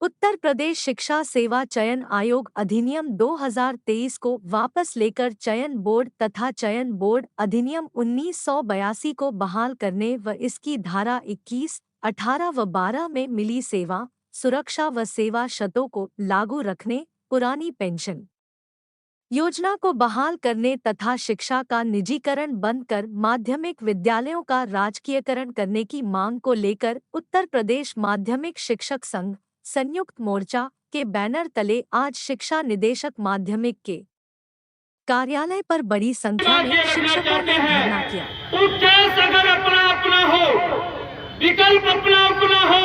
उत्तर प्रदेश शिक्षा सेवा चयन आयोग अधिनियम 2023 को वापस लेकर चयन बोर्ड तथा चयन बोर्ड अधिनियम 1982 को बहाल करने व इसकी धारा 21, 18 व 12 में मिली सेवा, सुरक्षा व सेवा शर्तों को लागू रखने, पुरानी पेंशन योजना को बहाल करने तथा शिक्षा का निजीकरण बंद कर माध्यमिक विद्यालयों का राजकीयकरण करने की मांग को लेकर उत्तर प्रदेश माध्यमिक शिक्षक संघ संयुक्त मोर्चा के बैनर तले आज शिक्षा निदेशक माध्यमिक के कार्यालय पर बड़ी संख्या में शिक्षकों ने धरना किया। उद्देश्य अगर अपना अपना हो, विकल्प अपना अपना हो,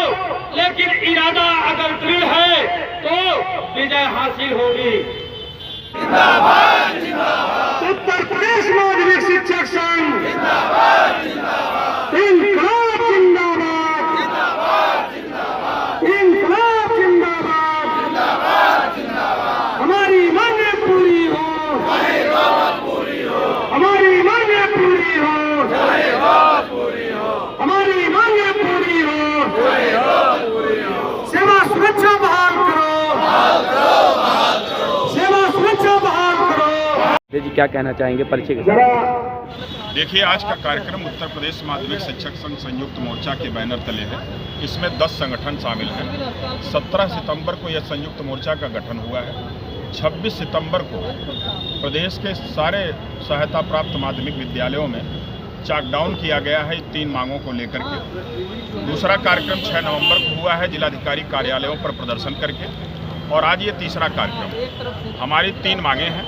लेकिन इरादा अगर दृढ़ है तो विजय हासिल होगी। जिंदाबाद जिंदाबाद उत्तर प्रदेश माध्यमिक शिक्षक संघ जिंदाबाद जिंदाबाद इंकलाब जिंदाबाद जिंदाबाद जिंदाबाद इंकलाब जिंदाबाद जिंदाबाद जिंदाबाद हमारी मांगें पूरी हो, चाहे बात पूरी हो, हमारी मांगें पूरी हो, चाहे बात पूरी हो, हमारी मांगें पूरी हो, चाहे बात पूरी हो। सेवा सुरक्षा बहाल करो, बहाल करो, बहाल करो, सेवा सुरक्षा बहाल करो। जी क्या कहना चाहेंगे परिचय के? देखिए, आज का कार्यक्रम उत्तर प्रदेश माध्यमिक शिक्षक संघ संयुक्त मोर्चा के बैनर तले है। इसमें 10 संगठन शामिल हैं। 17 सितंबर को यह संयुक्त मोर्चा का गठन हुआ है। 26 सितंबर को प्रदेश के सारे सहायता प्राप्त माध्यमिक विद्यालयों में चॉकडाउन किया गया है 3 मांगों को लेकर के। दूसरा कार्यक्रम 6 नवंबर को हुआ है जिलाधिकारी कार्यालयों पर प्रदर्शन करके, और आज ये तीसरा कार्यक्रम। हमारी 3 मांगें हैं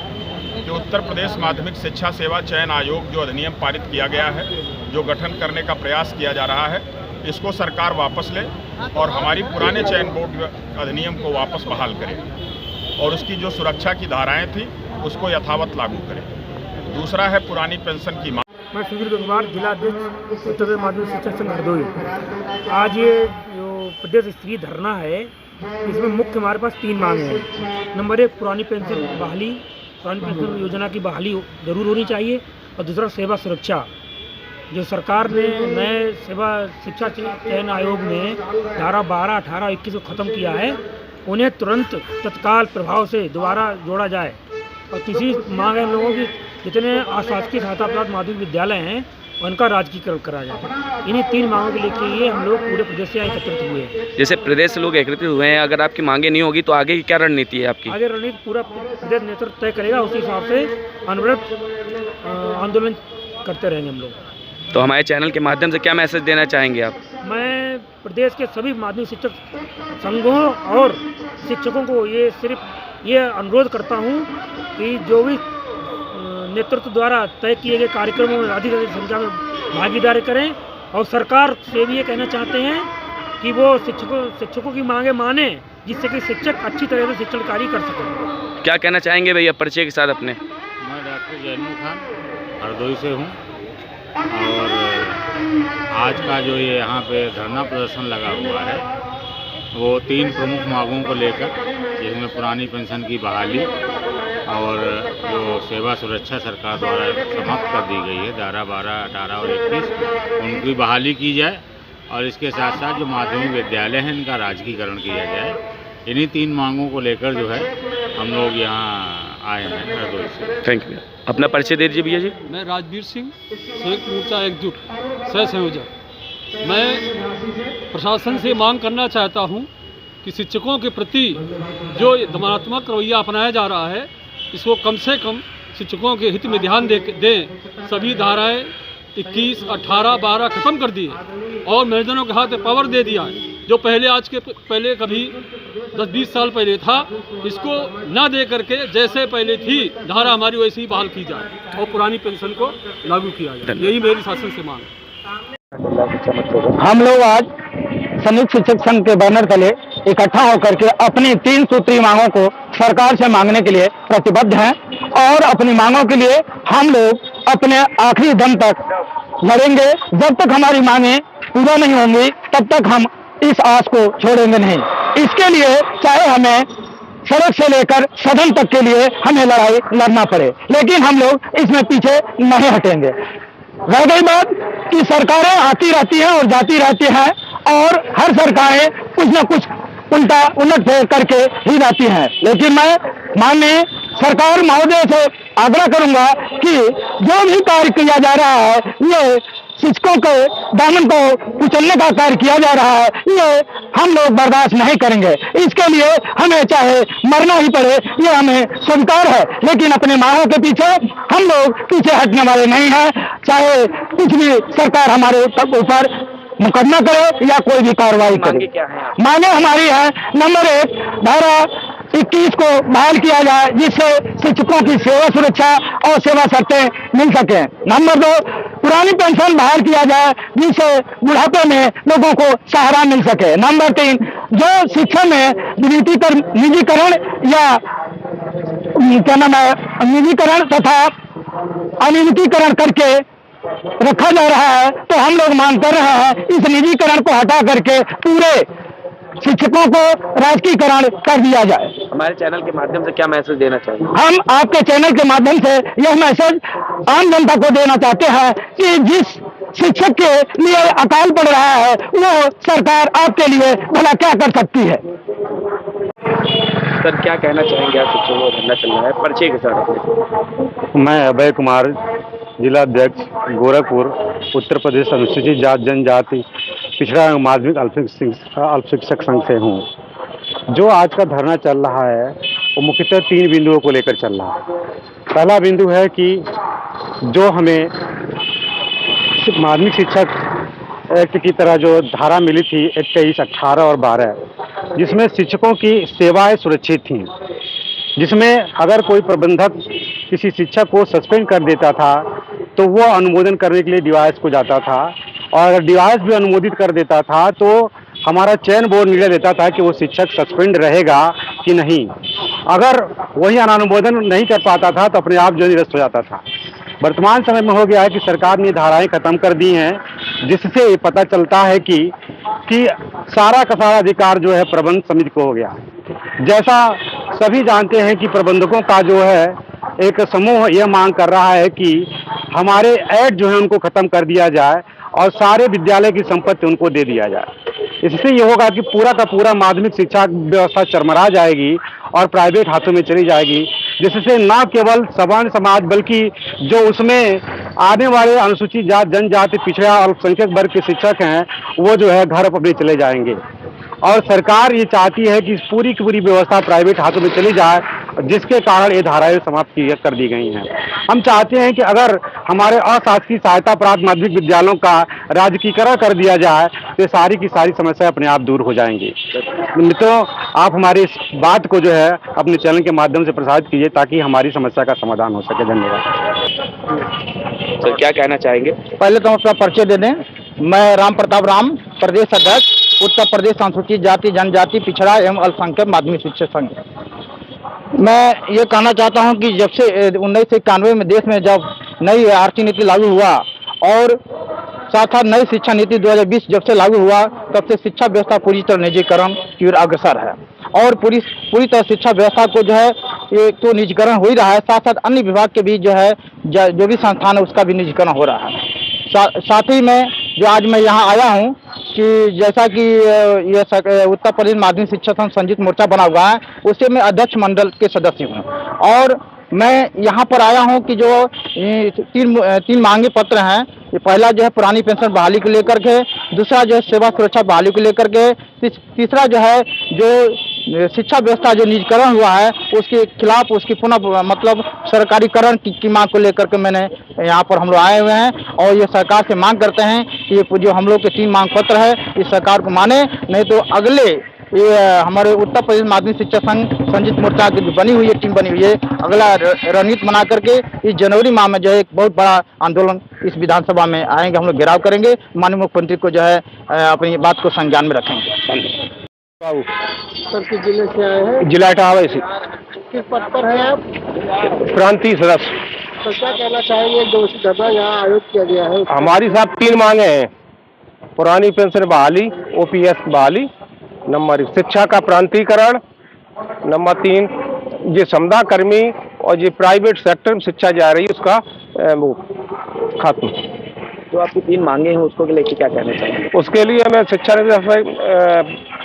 कि उत्तर प्रदेश माध्यमिक शिक्षा सेवा चयन आयोग जो अधिनियम पारित किया गया है, जो गठन करने का प्रयास किया जा रहा है, इसको सरकार वापस ले और हमारी पुराने चयन बोर्ड अधिनियम को वापस बहाल करे और उसकी जो सुरक्षा की धाराएं थी उसको यथावत लागू करे। दूसरा है पुरानी पेंशन की मांग। मैं सुधीर गंगवार, जिला अध्यक्ष उत्तर प्रदेश माध्यमिक शिक्षक संघ हरदोई। आज ये जो प्रदेश स्तरीय धरना है, इसमें मुख्य हमारे पास 3 मांगे हैं। नंबर 1, पुरानी पेंशन बहाली, पुरानी पेंशन योजना की बहाली जरूर होनी चाहिए। और दूसरा, सेवा सुरक्षा। जो सरकार ने नए सेवा शिक्षा चयन आयोग में धारा 12, 18, 21 को ख़त्म किया है, उन्हें तुरंत तत्काल प्रभाव से दोबारा जोड़ा जाए। और तीसरी मांग है हम लोगों की, जितने अशासकीय सहायता प्राप्त माध्यमिक विद्यालय हैं उनका राजकीयकरण करा जाए। इन्हीं 3 मांगों के लेके हम लोग पूरे प्रदेश से एकत्रित हुए हैं। जैसे प्रदेश से लोग एकत्रित हुए हैं, अगर आपकी मांगे नहीं होगी तो आगे की क्या रणनीति है आपकी? आगे रणनीति पूरा प्रदेश नेतृत्व तय करेगा, उसी हिसाब से अनवरत आंदोलन करते रहेंगे हम लोग। तो हमारे चैनल के माध्यम से क्या मैसेज देना चाहेंगे आप? मैं प्रदेश के सभी माध्यमिक शिक्षक संघों और शिक्षकों को ये अनुरोध करता हूँ कि जो भी नेतृत्व द्वारा तय किए गए कार्यक्रमों में अधिक संख्या में भागीदारी करें। और सरकार से भी ये कहना चाहते हैं कि वो शिक्षकों की मांगें माने, जिससे कि शिक्षक अच्छी तरह से शिक्षण कार्य कर सकें। क्या कहना चाहेंगे भैया परिचय के साथ अपने? मैं डॉक्टर जैनू खान हरदोई से हूँ, और आज का जो ये यहाँ पे धरना प्रदर्शन लगा हुआ है वो 3 प्रमुख मांगों को लेकर, जिसमें पुरानी पेंशन की बहाली और जो सेवा सुरक्षा सरकार द्वारा समाप्त कर दी गई है धारा 12, 18 और 21, उनकी बहाली की जाए। और इसके साथ साथ जो माध्यमिक विद्यालय हैं इनका राजकीयकरण किया जाए। इन्हीं 3 मांगों को लेकर जो है हम लोग यहाँ आए हैं हरदोई से। Thank you. अपना परिचय दे दीजिए भैया जी। मैं राजवीर सिंह, संयुक्त मोर्चा एकजुट सह संयोजक। मैं प्रशासन से मांग करना चाहता हूं कि शिक्षकों के प्रति जो दमनात्मक रवैया अपनाया जा रहा है, इसको कम से कम शिक्षकों के हित में ध्यान दें। सभी धाराएं 21, 18, 12 ख़त्म कर दिए और मैदानों के हाथ में पावर दे दिया है। जो पहले कभी 10-20 साल पहले था, इसको ना दे करके जैसे पहले थी धारा हमारी वैसे ही बहाल की जाए और पुरानी पेंशन को लागू किया जाए। यही मेरी शासन से मांग है। हम लोग आज संयुक्त शिक्षक संघ के बैनर तले इकट्ठा होकर के अपनी 3 सूत्री मांगों को सरकार से मांगने के लिए प्रतिबद्ध हैं, और अपनी मांगों के लिए हम लोग अपने आखिरी दम तक लड़ेंगे। जब तक हमारी मांगें पूरा नहीं होंगी तब तक हम इस आस को छोड़ेंगे नहीं। इसके लिए चाहे हमें सड़क से लेकर सदन तक के लिए हमें लड़ाई लड़ना पड़े, लेकिन हम लोग इसमें पीछे नहीं हटेंगे। रह गई बात कि सरकारें आती रहती हैं और जाती रहती हैं, और हर सरकारें कुछ न कुछ उल्टा उलट फेर करके ही रहती हैं। लेकिन मैं माननीय सरकार महोदय से आग्रह करूंगा कि जो भी कार्य किया जा रहा है, ये शिक्षकों के दामन को कुचलने का कार्य किया जा रहा है, ये हम लोग बर्दाश्त नहीं करेंगे। इसके लिए हमें चाहे मरना ही पड़े, ये हमें स्वीकार है, लेकिन अपने मांगों के पीछे हम लोग पीछे हटने वाले नहीं हैं। चाहे कुछ भी सरकार हमारे ऊपर मुकदमा करे या कोई भी कार्रवाई करे। मांगे हमारी है, नंबर 1, धारा 21 को बहाल किया जाए, जिससे शिक्षकों की सेवा सुरक्षा और सेवा शर्तें मिल सके। नंबर 2, पुरानी पेंशन बहाल किया जाए, जिससे बुढ़ापे में लोगों को सहारा मिल सके। नंबर 3, जो शिक्षा में निजीकरण या क्या नाम है, निजीकरण तथा अनियमितीकरण करके रखा जा रहा है, तो हम लोग मांग कर रहे हैं इस निजीकरण को हटा करके पूरे शिक्षकों को राजकीयकरण कर दिया जाए। हमारे चैनल के माध्यम से क्या मैसेज देना चाहिए? हम आपके चैनल के माध्यम से यह मैसेज आम जनता को देना चाहते हैं कि जिस शिक्षक के लिए अकाल पड़ रहा है, वो सरकार आपके लिए भला क्या कर सकती है। सर क्या कहना चाहेंगे आप? शिक्षकों को धरना चल रहा है, परिचय के साथ। मैं अभय कुमार, जिला अध्यक्ष गोरखपुर, उत्तर प्रदेश अनुसूचित जाति जनजाति पिछड़ा माध्यमिक अल्प शिक्षक संघ से हूँ। जो आज का धरना चल रहा है वो मुख्यतः 3 बिंदुओं को लेकर चल रहा है। पहला बिंदु है कि जो हमें माध्यमिक शिक्षक एक्ट की तरह जो धारा मिली थी 23, 18 और 12, जिसमें शिक्षकों की सेवाएं सुरक्षित थीं, जिसमें अगर कोई प्रबंधक किसी शिक्षक को सस्पेंड कर देता था तो वो अनुमोदन करने के लिए डिवाइस को जाता था, और अगर डिवाइस भी अनुमोदित कर देता था तो हमारा चयन बोर्ड निर्णय देता था कि वो शिक्षक सस्पेंड रहेगा कि नहीं। अगर वही अनुमोदन नहीं कर पाता था तो अपने आप जो निरस्त हो जाता था। वर्तमान समय में हो गया है कि सरकार ने धाराएं खत्म कर दी हैं, जिससे ये पता चलता है कि सारा का सारा अधिकार जो है प्रबंध समिति को हो गया। जैसा सभी जानते हैं कि प्रबंधकों का जो है एक समूह यह मांग कर रहा है कि हमारे ऐड जो है उनको खत्म कर दिया जाए और सारे विद्यालय की संपत्ति उनको दे दिया जाए। इससे ये होगा कि पूरा का पूरा माध्यमिक शिक्षा व्यवस्था चरमरा जाएगी और प्राइवेट हाथों में चली जाएगी, जिससे न केवल सवर्ण समाज बल्कि जो उसमें आने वाले अनुसूचित जाति जनजाति पिछड़ा अल्पसंख्यक वर्ग के शिक्षक हैं वो जो है घर अपने चले जाएंगे। और सरकार ये चाहती है कि पूरी की पूरी व्यवस्था प्राइवेट हाथों में चली जाए, जिसके कारण ये धाराएं समाप्त कर दी गई हैं। हम चाहते हैं कि अगर हमारे अशासकीय सहायता प्राप्त माध्यमिक विद्यालयों का राजकीयकरण कर दिया जाए तो सारी की सारी समस्याएं अपने आप दूर हो जाएंगी। मित्रों, आप हमारी इस बात को जो है अपने चैनल के माध्यम से प्रसारित कीजिए ताकि हमारी समस्या का समाधान हो सके। धन्यवाद। सर क्या कहना चाहेंगे? पहले तो अपना परिचय दे दें। मैं राम प्रताप राम, प्रदेश अध्यक्ष, उत्तर प्रदेश अनुसूचित जाति जनजाति पिछड़ा एवं अल्पसंख्यक माध्यमिक शिक्षक संघ। मैं ये कहना चाहता हूं कि जब से 1991 में देश में जब नई आरक्षण नीति लागू हुआ और साथ साथ नई शिक्षा नीति 2020 जब से लागू हुआ, तब से शिक्षा व्यवस्था पूरी तरह निजीकरण की ओर अग्रसर है और पूरी तरह शिक्षा व्यवस्था को जो है ये तो निजीकरण हो ही रहा है, साथ साथ अन्य विभाग के भी जो है जो भी संस्थान है उसका भी निजीकरण हो रहा है। साथ ही में जो आज मैं यहाँ आया हूँ कि जैसा कि ये उत्तर प्रदेश माध्यमिक शिक्षा संघ संयुक्त मोर्चा बना हुआ है, उससे मैं अध्यक्ष मंडल के सदस्य हूँ और मैं यहाँ पर आया हूँ कि जो तीन मांगे पत्र हैं। ये पहला जो है पुरानी पेंशन बहाली को लेकर के, दूसरा जो है सेवा सुरक्षा बहाली को लेकर के, तीसरा जो है जो शिक्षा व्यवस्था जो निजीकरण हुआ है उसके खिलाफ उसकी पुनः मतलब सरकारीकरण की मांग को लेकर के मैंने यहाँ पर हम लोग आए हुए हैं और ये सरकार से मांग करते हैं कि ये जो हम लोग के 3 मांग पत्र है इस सरकार को माने, नहीं तो अगले ये हमारे उत्तर प्रदेश माध्यमिक शिक्षा संघ संयुक्त मोर्चा की जो बनी हुई है टीम बनी हुई है, अगला रणनीति बना करके इस जनवरी माह में जो है एक बहुत बड़ा आंदोलन इस विधानसभा में आएंगे, हम लोग घेराव करेंगे, माननीय मुख्यमंत्री को जो है अपनी बात को संज्ञान में रखेंगे। सर किस जिले से आए हैं? जिला इटावा से। किस पद पर हैं आप? प्रांतीय सदस्य। तो क्या कहना चाहेंगे? जो धरना यहाँ आयोजित किया गया है हमारी साहब 3 मांगे हैं। पुरानी पेंशन बहाली, OPS बहाली, नंबर 1 शिक्षा का प्रांतीयकरण, नंबर 3 ये समदा कर्मी और ये प्राइवेट सेक्टर में शिक्षा जा रही है उसका वो खत्म। जो आपकी 3 मांगे हैं उसको लेके क्या कहना चाहेंगे? उसके लिए मैं शिक्षा निदेशालय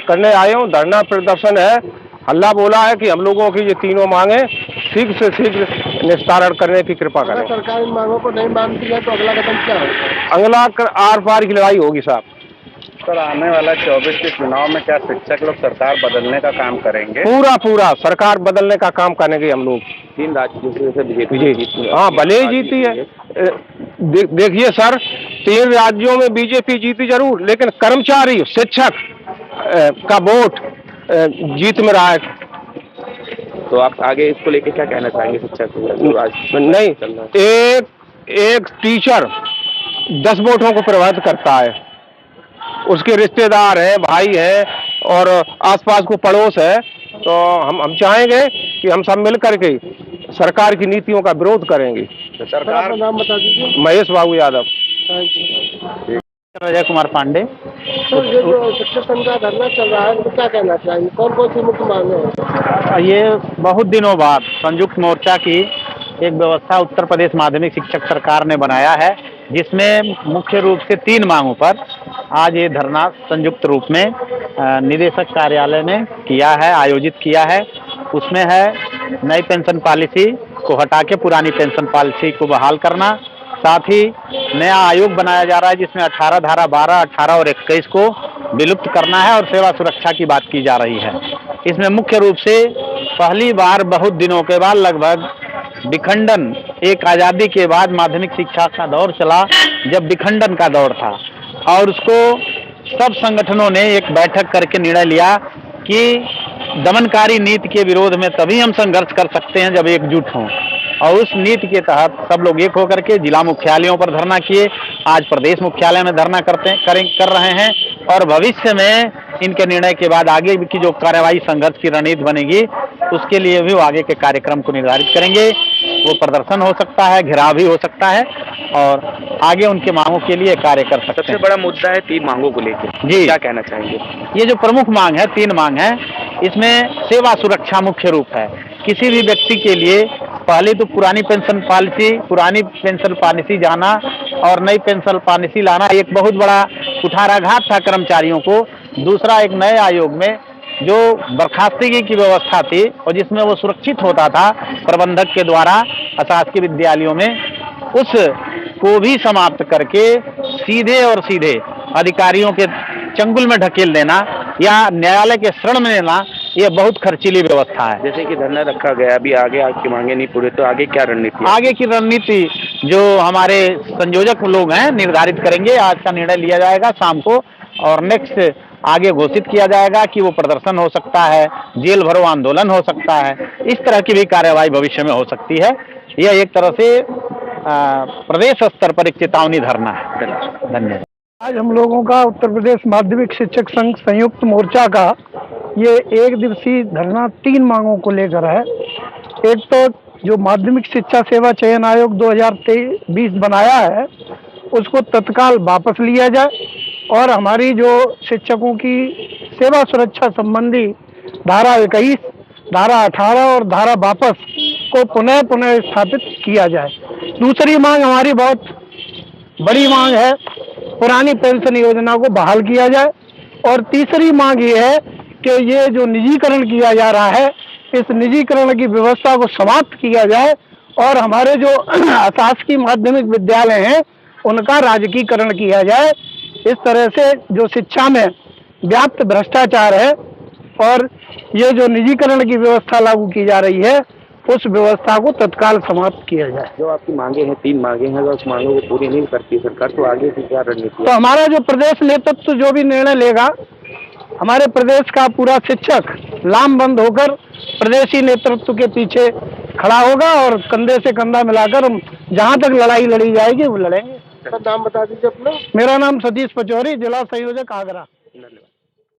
करने आया हूँ। धरना प्रदर्शन है, हल्ला बोला है कि हम लोगों की ये तीनों मांगे शीघ्र से शीघ्र निस्तारण करने की कृपा करें। सरकार इन मांगों को नहीं मानती है तो अगला कदम क्या होगा? अगला आर पार की लड़ाई होगी साहब। सर, आने वाला 24 के चुनाव में क्या शिक्षक लोग सरकार बदलने का काम करेंगे? पूरा सरकार बदलने का काम करेंगे हम लोग। 3 राज्यों से बीजेपी जी हाँ, भले ही जीती है। देखिए सर, 3 राज्यों में बीजेपी जीती जरूर, लेकिन कर्मचारी शिक्षक का वोट जीत में रहा है। तो आप आगे इसको लेके क्या कहना चाहेंगे शिक्षा को? नहीं, एक टीचर 10 वोटों को प्रभावित करता है। उसके रिश्तेदार हैं, भाई हैं और आसपास को पड़ोस है। तो हम चाहेंगे कि हम सब मिल करके सरकार की नीतियों का विरोध करेंगे। सरकार का नाम बता दीजिए। महेश बाबू यादव। अजय कुमार पांडे। तो ये जो शिक्षक संघ का धरना चल रहा है तो क्या कहना चाहेंगे, कौन कौन सी मुख्य मांगे हैं? ये बहुत दिनों बाद संयुक्त मोर्चा की एक व्यवस्था उत्तर प्रदेश माध्यमिक शिक्षक सरकार ने बनाया है, जिसमें मुख्य रूप से 3 मांगों पर आज ये धरना संयुक्त रूप में निदेशक कार्यालय में किया है, आयोजित किया है। उसमें है नई पेंशन पॉलिसी को हटा के पुरानी पेंशन पॉलिसी को बहाल करना, साथ ही नया आयोग बनाया जा रहा है जिसमें 18 धारा 12, 18 और 21 को विलुप्त करना है और सेवा सुरक्षा की बात की जा रही है। इसमें मुख्य रूप से पहली बार बहुत दिनों के बाद लगभग विखंडन, एक आज़ादी के बाद माध्यमिक शिक्षा का दौर चला जब विखंडन का दौर था, और उसको सब संगठनों ने एक बैठक करके निर्णय लिया कि दमनकारी नीति के विरोध में तभी हम संघर्ष कर सकते हैं जब एकजुट हों, और उस नीति के तहत सब लोग एक होकर के जिला मुख्यालयों पर धरना किए। आज प्रदेश मुख्यालय में धरना कर रहे हैं और भविष्य में इनके निर्णय के बाद आगे की जो कार्रवाई संघर्ष की रणनीति बनेगी उसके लिए भी वो आगे के कार्यक्रम को निर्धारित करेंगे। वो प्रदर्शन हो सकता है, घेराव भी हो सकता है और आगे उनके मांगों के लिए कार्य कर सकते हैं। सबसे बड़ा मुद्दा है 3 मांगों को लेकर, जी क्या कहना चाहेंगे? ये जो प्रमुख मांग है, 3 मांग है, इसमें सेवा सुरक्षा मुख्य रूप है। किसी भी व्यक्ति के लिए पहले तो पुरानी पेंशन पॉलिसी जाना और नई पेंशन पॉलिसी लाना एक बहुत बड़ा कुठाराघात था कर्मचारियों को। दूसरा, एक नए आयोग में जो बर्खास्तगी की व्यवस्था थी और जिसमें वो सुरक्षित होता था प्रबंधक के द्वारा अशासकीय विद्यालयों में, उस को भी समाप्त करके सीधे अधिकारियों के चंगुल में ढकेल देना या न्यायालय के शरण में लेना, ये बहुत खर्चीली व्यवस्था है। जैसे कि धरना रखा गया, अभी आगे आपकी मांगे नहीं पूरी तो आगे क्या रणनीति? आगे की रणनीति जो हमारे संयोजक लोग हैं निर्धारित करेंगे। आज का निर्णय लिया जाएगा शाम को और नेक्स्ट आगे घोषित किया जाएगा कि वो प्रदर्शन हो सकता है, जेल भरो आंदोलन हो सकता है, इस तरह की भी कार्रवाई भविष्य में हो सकती है। यह एक तरह से प्रदेश स्तर पर एक चेतावनी धरना है। धन्यवाद। आज हम लोगों का उत्तर प्रदेश माध्यमिक शिक्षक संघ संयुक्त मोर्चा का ये 1 दिवसीय धरना 3 मांगों को लेकर है। एक तो जो माध्यमिक शिक्षा सेवा चयन आयोग 2023 बनाया है उसको तत्काल वापस लिया जाए और हमारी जो शिक्षकों की सेवा सुरक्षा संबंधी धारा 21, धारा 18 और धारा वापस को पुनः स्थापित किया जाए। दूसरी मांग हमारी बहुत बड़ी मांग है, पुरानी पेंशन योजना को बहाल किया जाए। और तीसरी मांग ये है कि ये जो निजीकरण किया जा रहा है, इस निजीकरण की व्यवस्था को समाप्त किया जाए और हमारे जो अशासकीय माध्यमिक विद्यालय हैं उनका राजकीकरण किया जाए। इस तरह से जो शिक्षा में व्याप्त भ्रष्टाचार है और ये जो निजीकरण की व्यवस्था लागू की जा रही है उस व्यवस्था को तत्काल समाप्त किया जाए। जो आपकी मांगे हैं, 3 मांगे हैं, अगर उस मांगों को पूरी नहीं करती सरकार तो आगे की क्या रणनीति? तो हमारा जो प्रदेश नेतृत्व जो भी निर्णय लेगा, हमारे प्रदेश का पूरा शिक्षक लामबंद होकर प्रदेशी नेतृत्व के पीछे खड़ा होगा और कंधे से कंधा मिलाकर हम जहां तक लड़ाई लड़ी जाएगी वो लड़ेंगे। नाम बता दीजिए अपना। मेरा नाम सतीश पचौरी, जिला संयोजक आगरा।